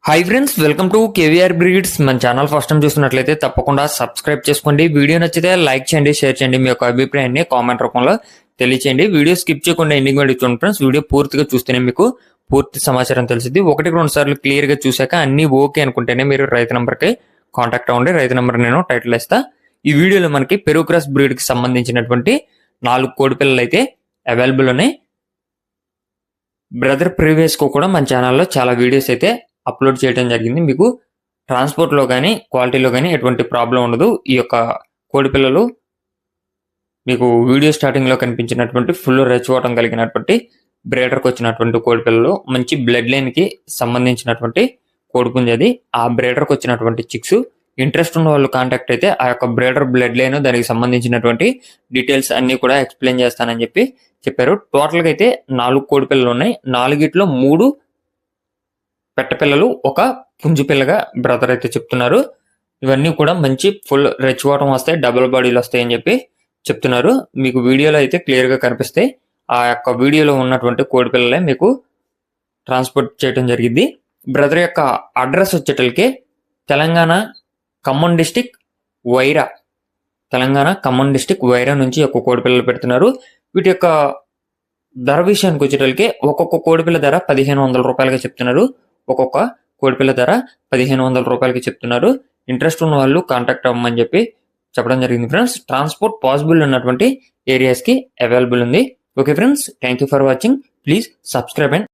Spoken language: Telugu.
Hi friends, welcome to KVR breeds. మన ఛానల్ ఫస్ట్ టైం చూస్తున్నట్లయితే తప్పకుండా సబ్స్క్రైబ్ చేసుకోండి. వీడియో నచ్చితే లైక్ చేయండి, షేర్ చేయండి. మీ యొక్క అభిప్రాయాన్ని కామెంట్ రూపంలో తెలియచేయండి. వీడియో స్కిప్ చేయకుండా ఎండింగ్ వరకు చూడండి ఫ్రెండ్స్. వీడియో పూర్తిగా చూస్తేనే మీకు పూర్తి సమాచారం తెలిసింది. 1-2 సార్లు క్లియర్ గా చూసాక అన్ని ఓకే అనుకుంటేనే మీరు రైతు నంబర్కి కాంటాక్ట్ అవ్వండి. రైతు నంబర్ నేను టైటిల్ ఇస్తా. ఈ వీడియోలో మనకి పెరుగు క్రాస్ బ్రీడ్ కి సంబంధించినటువంటి 4 కోడి పిల్లలు అయితే అవైలబుల్ ఉన్నాయి. బ్రదర్ ప్రీవియస్ కు కూడా మన ఛానల్లో చాలా వీడియోస్ అయితే అప్లోడ్ చేయడం జరిగింది. మీకు ట్రాన్స్పోర్ట్ లో కానీ క్వాలిటీలో కానీ ఎటువంటి ప్రాబ్లం ఉండదు. ఈ యొక్క కోడి పిల్లలు మీకు వీడియో స్టార్టింగ్ లో కనిపించినటువంటి ఫుల్ రెచ్చోటం కలిగినటువంటి బ్రేడర్కి వచ్చినటువంటి కోడి పిల్లలు, మంచి బ్లడ్ లైన్ కి సంబంధించినటువంటి కోడిపుంజి అది. ఆ బ్రేడర్కి వచ్చినటువంటి చిక్స్. ఇంట్రెస్ట్ ఉన్న వాళ్ళు కాంటాక్ట్ అయితే ఆ యొక్క బ్రేడర్ బ్లడ్ లైన్ దానికి సంబంధించినటువంటి డీటెయిల్స్ అన్ని కూడా ఎక్స్ప్లెయిన్ చేస్తానని చెప్పారు. టోటల్ గా అయితే 4 కోడి పిల్లలు ఉన్నాయి. 4గిట్లో 3 పెట్టపిల్లలు, ఒక పుంజు పిల్లగా బ్రదర్ అయితే చెప్తున్నారు. ఇవన్నీ కూడా మంచి ఫుల్ రెచ్చివాటం వస్తాయి, డబుల్ బాడీలు వస్తాయని చెప్తున్నారు. మీకు వీడియోలో అయితే క్లియర్ గా కనిపిస్తాయి. ఆ యొక్క వీడియోలో ఉన్నటువంటి కోడి పిల్లలే మీకు ట్రాన్స్పోర్ట్ చేయడం జరిగింది. బ్రదర్ యొక్క అడ్రస్ వచ్చేటలకి తెలంగాణ ఖమ్మం డిస్టిక్ వైరా, తెలంగాణ ఖమ్మం డిస్టిక్ వైరా నుంచి ఒక కోడి పిల్లలు పెడుతున్నారు. వీటి యొక్క ధర విషయానికి వచ్చేటలకి ఒక్కొక్క కోడిపిల్ల ధర 1500 రూపాయలుగా చెప్తున్నారు. ఒక్కొక్క కోడిపిల్ల ధర 1500 రూపాయలకి చెప్తున్నారు. ఇంట్రెస్ట్ ఉన్న వాళ్ళు కాంటాక్ట్ అవ్వమని చెప్పడం జరిగింది ఫ్రెండ్స్. ట్రాన్స్పోర్ట్ పాసిబుల్ ఉన్నటువంటి ఏరియాస్ కి అవైలబుల్ ఉంది. Okay friends, thank you for watching. Please subscribe and